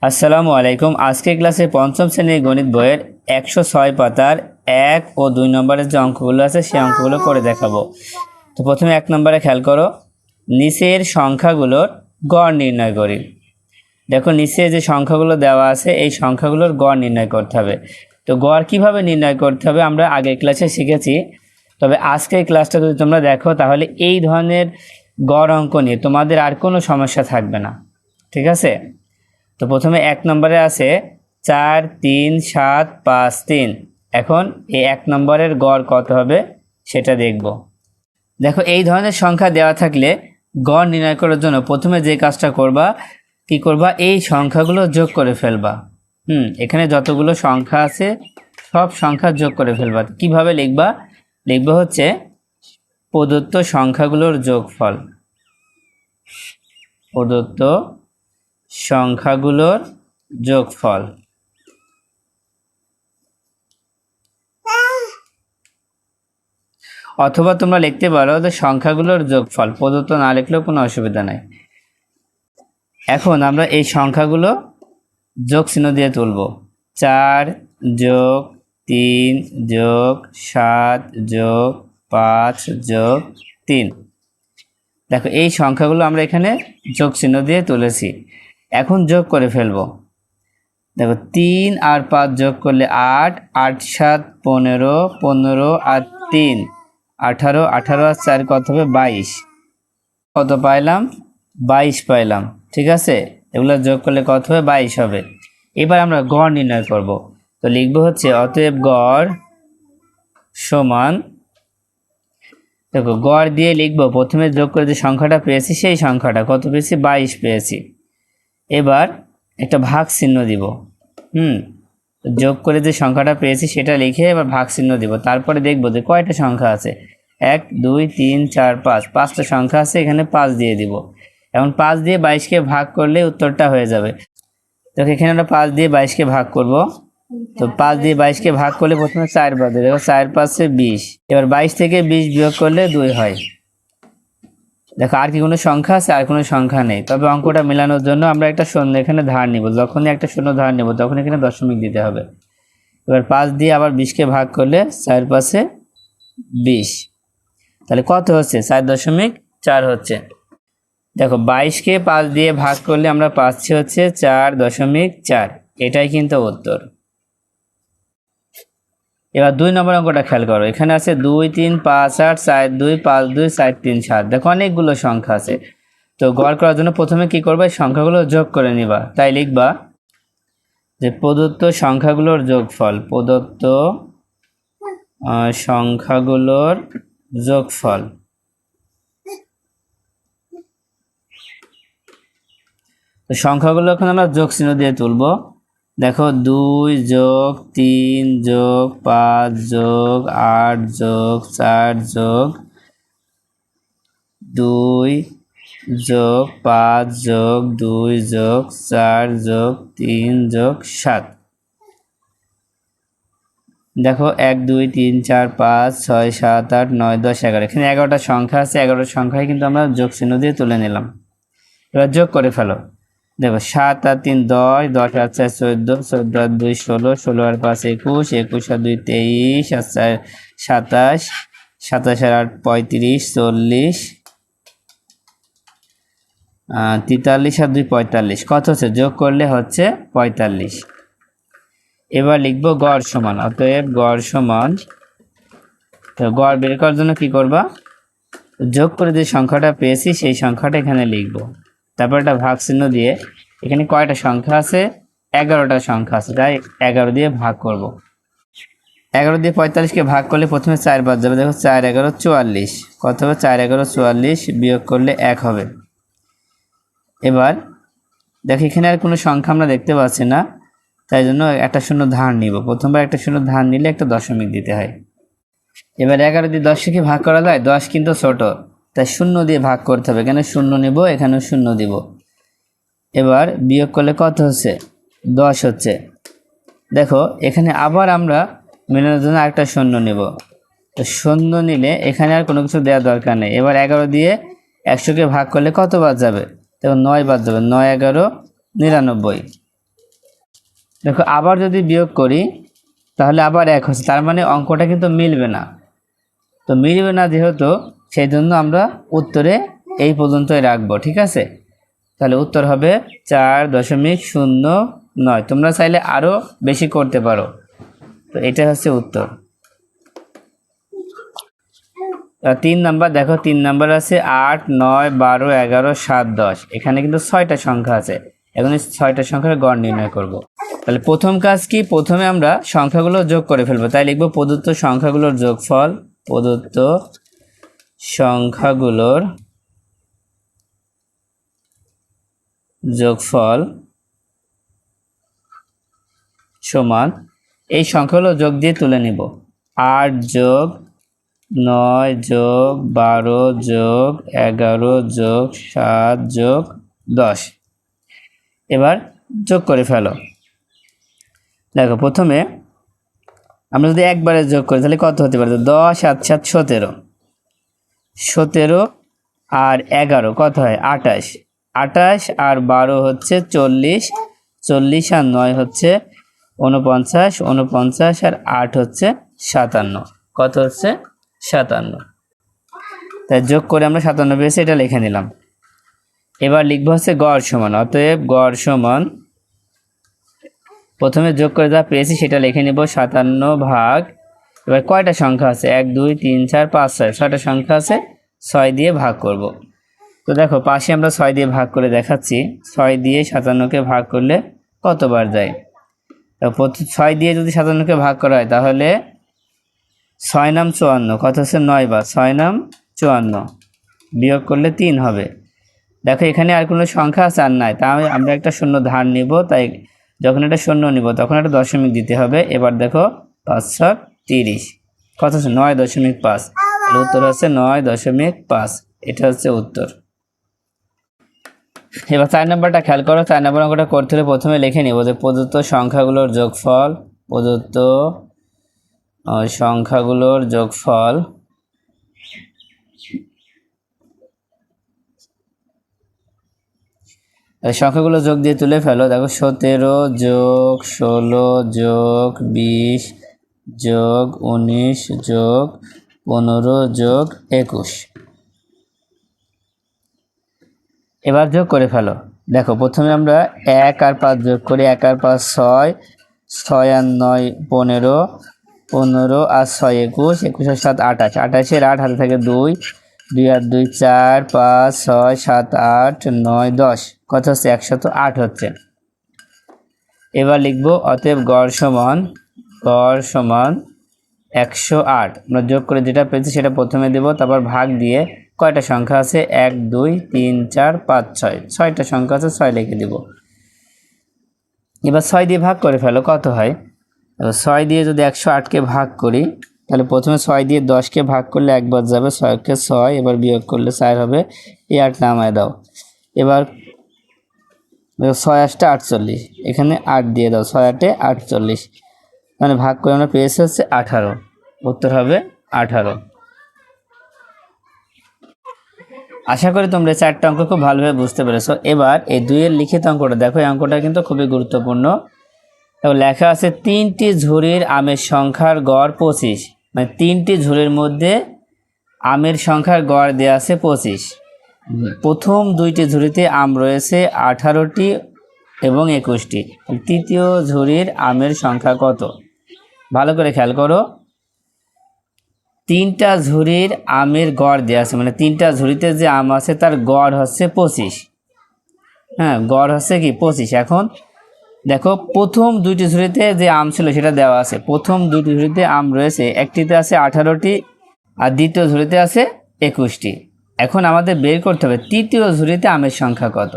আসসালামু আলাইকুম। আজকে ক্লাসে পঞ্চম শ্রেণীর গণিত বইয়ের 106 পাতার 1 ও 2 নম্বরের যে অঙ্কগুলো আছে সেই অঙ্কগুলো করে দেখাবো। তো প্রথমে 1 নম্বরে খেয়াল করো, নিচের সংখ্যাগুলোর গড় নির্ণয় করি। দেখো নিচে যে সংখ্যাগুলো দেওয়া আছে এই সংখ্যাগুলোর গড় নির্ণয় করতে হবে। তো গড় কিভাবে নির্ণয় করতে হবে আমরা আগের ক্লাসে শিখেছি, তবে আজকের ক্লাসটা যদি তোমরা দেখো তাহলে এই ধরনের গড় অঙ্ক নিয়ে তোমাদের আর কোনো সমস্যা থাকবে না। ঠিক আছে? তো প্রথমে 1 নম্বরে আছে 4 3 7 5 3। এখন এই 1 নম্বরের গড় কত হবে সেটা দেখব। দেখো এই ধরনের সংখ্যা দেওয়া থাকলে গড় নির্ণয় করার জন্য প্রথমে যে কাজটা করবা, কি করবা, এই সংখ্যাগুলো যোগ করে ফেলবা। এখানে যতগুলো সংখ্যা আছে সব সংখ্যা যোগ করে ফেলবা। কিভাবে লিখবা? লিখবা হচ্ছে প্রদত্ত সংখ্যাগুলোর যোগফল। প্রদত্ত সংখ্যাগুলোর যোগফল। অথবা তোমরা লিখতে পারো যে সংখ্যাগুলোর যোগফল, প্রদত্ত না লিখলেও কোনো অসুবিধা নাই। এখন আমরা এই সংখ্যাগুলো যোগ চিহ্ন দিয়ে তুলব। 4 যোগ 3 যোগ 7 যোগ 5 যোগ 3। দেখো এই সংখ্যাগুলো আমরা এখানে যোগ চিহ্ন দিয়ে তুলেছি। এখন যোগ করে ফেলবো। দেখো 3 আর 5 যোগ করলে 8, 8 7 15, 15 আর 3 18, 18 আর 4 কত হবে 22। কত পাইলাম? 22 পাইলাম। ঠিক আছে, এগুলো যোগ করলে কত হবে? 22 হবে। এবার আমরা গড় নির্ণয় করব। তো লিখবো হচ্ছে অতএব গড় সমান, দেখো গড় দিয়ে লিখবো প্রথমে যোগ করে যে সংখ্যাটা পেয়েছি সেই সংখ্যাটা কত পেয়েছি? 22 পেয়েছি। এবার একটা ভাগ চিহ্ন দিব। যোগ করে যে সংখ্যাটা পেয়েছি সেটা লিখে এবার ভাগ চিহ্ন দিব। তারপরে দেখব যে কয়টা সংখ্যা আছে। 1 2 3 4 5, 5টা সংখ্যা আছে, এখানে 5 দিয়ে দিব। এখন 5 দিয়ে 22কে ভাগ করলে উত্তরটা হয়ে যাবে। তো এখানে আমরা 5 দিয়ে 22কে ভাগ করব। তো 5 দিয়ে 22কে ভাগ করলে প্রথমে 4 বাদ দেবো। 4 5 20। এবার 22 থেকে 20 বিয়োগ করলে 2 হয়। দেখো আর কি কোনো সংখ্যা আছে? আর কোনো সংখ্যা নেই। তবে অঙ্কটা মেলানোর জন্য আমরা একটা শূন্য এখানে ধার নিব। যখনই একটা শূন্য ধার নেব তখন এখানে দশমিক দিতে হবে। এবার 5 দিয়ে আবার 20কে ভাগ করলে 4 5 20। তাহলে কত হচ্ছে? 4.4 হচ্ছে। দেখো 22কে 5 দিয়ে ভাগ করলে আমরা পাচ্ছি হচ্ছে 4.4। এটাই কিন্তু উত্তর। এবার 2 নম্বর অঙ্কটা খেয়াল করো। এখানে আছে 2 3 5 8 4 2 5 2 4 3 7। দেখো অনেকগুলো সংখ্যা আছে। তো গড় করার জন্য প্রথমে কি করবে? সংখ্যাগুলো যোগ করে নিবা। তাই লিখবা যে প্রদত্ত সংখ্যাগুলোর যোগফল। প্রদত্ত সংখ্যাগুলোর যোগফল। তো সংখ্যাগুলো এখন আমরা যোগ চিহ্ন দিয়ে তুলব। দেখো 2 যোগ 3 যোগ 5 যোগ 8 যোগ 4 যোগ 2 যোগ 5 যোগ 2 যোগ 4 যোগ 3 যোগ 7। দেখো 1 2 3 4 5 6 7 8 9 10 11। এখানে 11টা সংখ্যা আছে। 11টা সংখ্যায় কিন্তু আমরা যোগ চিহ্ন দিয়ে তুলে নিলাম। এবার যোগ করে ফেলো। দেখো 7 আর 3 10, 10 আর 4 14, 14 আর 2 16, 16 আর 5 21, 21 আর 2 23, আর 4 27, 27 আর 8 35, 40, 43 আর 2 45। কত হচ্ছে? যোগ করলে হচ্ছে 45। এবার লিখবো গড় সমান। অতএব গড় সমান, তো গড় বের করার জন্য কি করবা? যোগ করে যে সংখ্যাটা পেয়েছি সেই সংখ্যাটা এখানে লিখবো। তারপর একটা ভাগ চিহ্ন দিয়ে এখানে কয়টা সংখ্যা আছে? 11টা সংখ্যা আছে, তাই 11 দিয়ে ভাগ করব। 11 দিয়ে 45কে ভাগ করলে প্রথমে 4 বাদ যাবে। দেখো 4 11 44। কত হবে? 4 11 44 বিয়োগ করলে 1 হবে। এবার দেখো এখানে আর কোনো সংখ্যা আমরা দেখতে পাচ্ছি না, তাই জন্য একটা শূন্য ধার নিব। প্রথমবার একটা শূন্য ধার নিলে একটা দশমিক দিতে হয়। এবার 11 দিয়ে 10কে ভাগ করা যায়? 10 কিন্তু ছোট, তাই শূন্য দিয়ে ভাগ করতে হবে। এখানে শূন্য নেব, এখানেও শূন্য দিব। এবার বিয়োগ করলে কত হচ্ছে? 10 হচ্ছে। দেখো এখানে আবার আমরা মেলানোর জন্য আরেকটা শূন্য নেব। তো শূন্য নিলে এখানে আর কোনো কিছু দেওয়ার দরকার নেই। এবার 11 দিয়ে 100কে ভাগ করলে কত বাদ যাবে? দেখো 9 বাদ যাবে। 9 11 99। দেখো আবার যদি বিয়োগ করি তাহলে আবার 1 হচ্ছে, তার মানে অঙ্কটা কিন্তু মিলবে না। তো মিলবে না যেহেতু, সেই জন্য আমরা উত্তরে এই পর্যন্তই রাখবো, ঠিক আছে। তাহলে উত্তর হবে 4.09। তোমরা চাইলে আরও বেশি করতে পারো। তো এটা হচ্ছে উত্তর। 3 নাম্বার দেখো, 3 নাম্বার আছে 8, 9, 12, 11, 7, 10। এখানে কিন্তু 6টা সংখ্যা আছে। এখন এই 6টা সংখ্যার গড় নির্ণয় করব। তাহলে প্রথম কাজ কি, প্রথমে আমরা সংখ্যাগুলো যোগ করে ফেলবো। তাই লিখবো প্রদত্ত সংখ্যাগুলোর যোগফল, প্রদত্ত সংখ্যাগুলোর যোগফল সমান, এই সংখ্যাগুলো যোগ দিয়ে তুলে নিব। 8 যোগ 9 যোগ 12 যোগ 11 যোগ 7 যোগ 10। এবার যোগ করে ফেলো। দেখো প্রথমে আমরা যদি একবারে যোগ করি তাহলে কত হতে পারে? 10 7 7 17, 17 আর 11 কত হয়? 28, 28 আর 12 হচ্ছে 40, 40 আর 9 হচ্ছে 49, 49 আর 8 হচ্ছে 57। কত হচ্ছে? 57। তাই যোগ করে আমরা 57 পেয়েছি, এটা লিখে নিলাম। এবার লিখবো হচ্ছে গড় সমান। অতএব গড় সমান, প্রথমে যোগ করে যা পেয়েছি সেটা লিখে নিব 57 ভাগ, এবার কয়টা সংখ্যা আছে? 1 2 3 4 5 6, 6টা সংখ্যা আছে, 6 দিয়ে ভাগ করব। তো দেখো পাশে আমরা 6 দিয়ে ভাগ করে দেখাচ্ছি। 6 দিয়ে 57কে ভাগ করলে কতবার যায়? 6 দিয়ে যদি 57কে ভাগ করা হয় তাহলে 6 নাম 54, কত হচ্ছে? 9 বার। 6 নাম 54, বিয়োগ করলে 3 হবে। দেখো এখানে আর কোনো সংখ্যা আছে? আর নাই। তাই আমরা একটা শূন্য ধার নিব, তাই যখন এটা শূন্য নিব তখন একটা দশমিক দিতে হবে। এবার দেখো 5 7 30, কত হচ্ছে? 9.5। উত্তর হচ্ছে 9.5। এটা হচ্ছে উত্তর। এবার 4 নম্বরটা খেয়াল করো। 4 নম্বর অঙ্কটা করতে হলে প্রথমে লিখে নিব যে প্রদত্ত সংখ্যাগুলোর যোগফল, প্রদত্ত সংখ্যাগুলোর যোগফল সংখ্যাগুলো যোগ দিয়ে তুলে ফেলো। দেখো 17 যোগ 16 যোগ 20 যোগ 19 যোগ 15 যোগ 21। এবার যোগ করে ফেলো। দেখো প্রথমে আমরা 1 আর 5 যোগ করি। 1 আর 5 6, 6 আর 9 15, 15 আর 6 21, 21 আর 7 28, 28 এর 8 হাতে থাকে 2, 2 আর 2 4, 5 6 7 8 9 10, কত হচ্ছে? 108 হচ্ছে। এবার লিখবো অতএব গড় সমান, গড় সমান 108। আমরা যোগ করে যেটা পেয়েছি সেটা প্রথমে দেব, তারপর ভাগ দিয়ে কয়টা সংখ্যা আছে? 1 2 3 4 5 6, 6টা সংখ্যা আছে, 6 লিখে দেব। এবার 6 দিয়ে ভাগ করে ফেলো, কত হয়? 6 দিয়ে যদি 108কে ভাগ করি তাহলে প্রথমে 6 দিয়ে 10কে ভাগ করলে একবার যাবে, 6কে 6, এবার বিয়োগ করলে 4 হবে, এই 8 নামায় দাও। এবার 6 8 48, এখানে 8 দিয়ে দাও, 6 8 48, মানে ভাগ করে আমরা পেয়েছি হচ্ছে 18। উত্তর হবে 18। আশা করি তোমরা 4টা অঙ্ক খুব ভালোভাবে বুঝতে পেরেছো। এবার এই 2 এর লিখিত অঙ্কটা দেখো, এই অঙ্কটা কিন্তু খুবই গুরুত্বপূর্ণ। এবং লেখা আছে 3টি ঝুড়ির আমের সংখ্যার গড় 25, মানে 3টি ঝুড়ির মধ্যে আমের সংখ্যার গড় দেওয়া আছে 25। প্রথম 2টি ঝুড়িতে আম রয়েছে 18টি এবং 21টি। তৃতীয় ঝুড়ির আমের সংখ্যা কত? ভালো করে খেয়াল করো। 3টা ঝুড়ির আমের গড় দেওয়া আছে, মানে 3টা ঝুড়িতে যে আম আছে তার গড় হচ্ছে 25। হ্যাঁ, গড় হচ্ছে কি? 25। এখন দেখো প্রথম 2টি ঝুড়িতে যে আম ছিল সেটা দেওয়া আছে। প্রথম 2টি ঝুড়িতে আম রয়েছে, একটিতে আছে 18টি আর দ্বিতীয় ঝুড়িতে আছে 21টি। এখন আমাদের বের করতে হবে তৃতীয় ঝুড়িতে আমের সংখ্যা কত।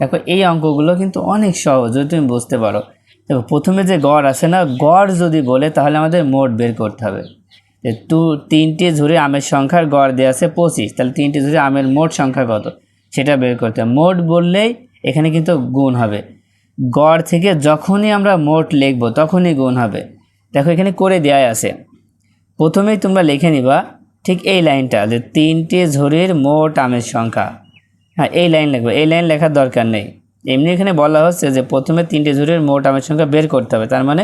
দেখো এই অঙ্কগুলো কিন্তু অনেক সহজ যদি তুমি বুঝতে পারো। দেখো প্রথমে যে গড় আছে না, গড় যদি বলে তাহলে আমাদের মোট বের করতে হবে। 3টি ঝুড়ি আমের সংখ্যার গড় দেওয়া আছে 25, তাহলে 3টি ঝুড়ি আমের মোট সংখ্যা কত সেটা বের করতে হবে। মোট বললেই এখানে কিন্তু গুণ হবে। গড় থেকে যখনই আমরা মোট লিখব তখনই গুণ হবে। দেখো এখানে করে দেওয়াই আছে। প্রথমেই তোমরা লিখে নিবা ঠিক এই লাইনটা, যে 3টি ঝুড়ির মোট আমের সংখ্যা। হ্যাঁ, এই লাইন লিখবে, এই লাইন লেখার দরকার নেই। এমনি এখানে বলা হচ্ছে যে প্রথমে 3টে ঝুড়ির মোট আমের সংখ্যা বের করতে হবে, তার মানে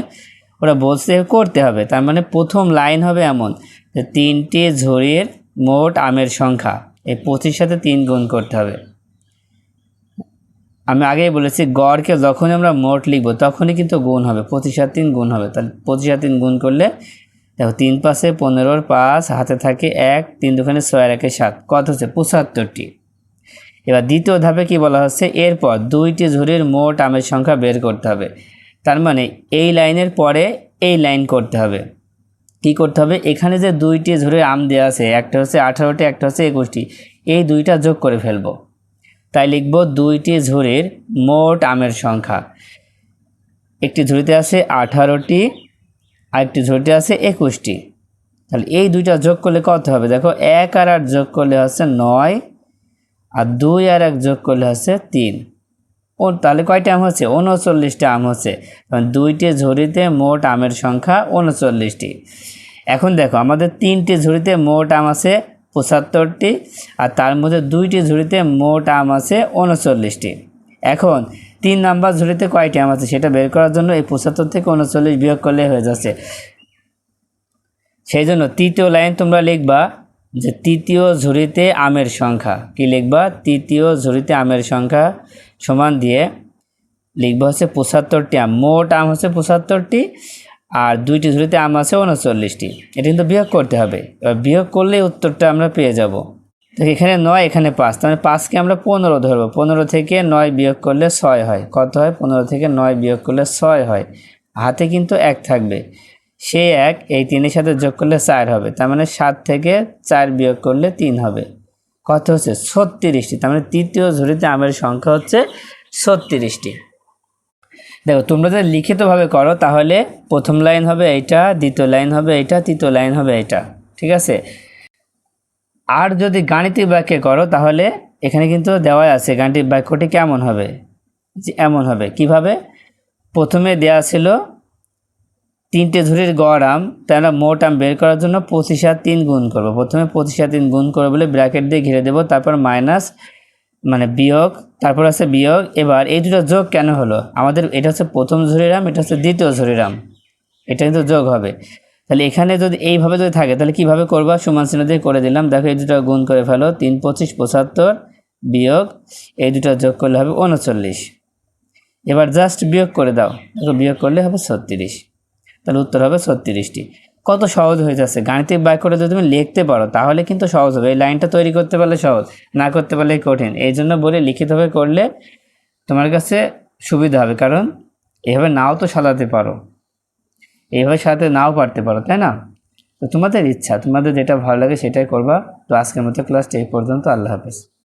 ওরা বলছে করতে হবে, তার মানে প্রথম লাইন হবে এমন যে 3টে ঝুড়ির মোট আমের সংখ্যা, এই 25 সাথে 3 গুণ করতে হবে। আমি আগেই বলেছি গড়কে যখনই আমরা মোট লিখব তখনই কিন্তু গুণ হবে, 25 আর 3 গুণ হবে। তাহলে 25 আর 3 গুণ করলে দেখো 3 5 15, 5 হাতে থাকে 1, 3 2 6 আর 1 7, কত হচ্ছে 75টি। এবার দ্বিতীয় ধাপে কি বলা হচ্ছে, এরপর 2টি ঝুড়ির মোট আমের সংখ্যা বের করতে হবে। তার মানে এই লাইনের পরে এই লাইন করতে হবে। কি করতে হবে, এখানে যে 2টি ঝুড়ির আম দেওয়া আছে, একটা হচ্ছে 18টি, একটা হচ্ছে 21টি, এই দুইটা যোগ করে ফেলবো। তাই লিখব 2টি ঝুড়ির মোট আমের সংখ্যা। একটি ঝুড়িতে আছে 18টি, আরেকটি ঝুড়িতে আছে 21টি। তাহলে এই দুইটা যোগ করলে কত হবে, দেখো 1 আর 8 যোগ করলে হচ্ছে 9, আর 2 আর 1 যোগ করলে হচ্ছে 3। তাহলে কয়টা আম হচ্ছে, 39টা আম হচ্ছে। 2টি ঝুড়িতে মোট আমের সংখ্যা 39টি। এখন দেখো আমাদের 3টি ঝুড়িতে মোট আম আছে 75টি, আর তার মধ্যে 2টি ঝুড়িতে মোট আম আছে 39টি। এখন 3 নাম্বার ঝুড়িতে কয়টি আম আছে সেটা বের করার জন্য এই 75 থেকে 39 বিয়োগ করলে হয়ে যাচ্ছে। সেই জন্য তৃতীয় লাইন তোমরা লিখবা যে তৃতীয় ঝুড়িতে আমের সংখ্যা, কি লিখবা, তৃতীয় ঝুড়িতে আমের সংখ্যা সমান দিয়ে লিখবা হচ্ছে 75টি আম, মোট আম হচ্ছে 75টি, আর 2টি ঝুড়িতে আম আছে 39টি। এটা কিন্তু বিয়োগ করতে হবে, এবার বিয়োগ করলে উত্তরটা আমরা পেয়ে যাব। তো এখানে 9, এখানে 5, তাহলে 5কে আমরা 15 ধরবো। 15 থেকে 9 বিয়োগ করলে 6 হয়, কত হয়, 15 থেকে 9 বিয়োগ করলে 6 হয়। হাতে কিন্তু 1 থাকবে, সেই 1 এই 3-এর সাথে যোগ করলে 4 হবে, তার মানে 7 থেকে 4 বিয়োগ করলে 3 হবে, কত হচ্ছে 36টি। তার মানে তৃতীয় ঝুড়িতে আমের সংখ্যা হচ্ছে 36টি। দেখো তোমরা যদি লিখিতভাবে করো তাহলে প্রথম লাইন হবে এইটা, দ্বিতীয় লাইন হবে এইটা, তৃতীয় লাইন হবে এইটা, ঠিক আছে। আর যদি গাণিতিক বাক্যে করো তাহলে এখানে কিন্তু দেওয়া আছে গাণিতিক বাক্যটি কেমন হবে, যে এমন হবে। কিভাবে, প্রথমে দেওয়া ছিল 3টে ঝুড়ির গড় আম, তাই আমরা মোট আম বের করার জন্য 25 আর 3 গুণ করবো। প্রথমে 25 আর 3 গুণ করবো বলে ব্র্যাকেট দিয়ে ঘিরে দেবো, তারপর মাইনাস মানে বিয়োগ, তারপর আছে বিয়োগ। এবার এই দুটো যোগ কেন হলো, আমাদের এটা হচ্ছে প্রথম ঝুড়ির আম, এটা হচ্ছে দ্বিতীয় ঝুড়ির আম, এটা কিন্তু যোগ হবে। তাহলে এখানে যদি এইভাবে যদি থাকে তাহলে কিভাবে করবা, সমান চিহ্ন দিয়ে করে দিলাম। দেখো এই দুটো গুণ করে ফেলো, 3 25 75 বিয়োগ এই দুটো যোগ করলে হবে 39। এবার জাস্ট বিয়োগ করে দাও, দেখো বিয়োগ করলে হবে 36, তাহলে উত্তর হবে 36টি। কত সহজ হয়ে যাচ্ছে, গাণিতিক বাক্যটা যদি তুমি লিখতে পারো তাহলে কিন্তু সহজ হবে। এই লাইনটা তৈরি করতে পারলে সহজ, না করতে পারলে কঠিন। এই জন্য বলে লিখিতভাবে করলে তোমার কাছে সুবিধা হবে, কারণ এভাবে নাও তো সাজাতে পারো, এইভাবে সাজাতে নাও পারতে পারো, তাই না। তো তোমাদের ইচ্ছা, তোমাদের যেটা ভালো লাগে সেটাই করবা। তো আজকের মতো ক্লাসটা এই পর্যন্ত, আল্লাহ হাফেজ।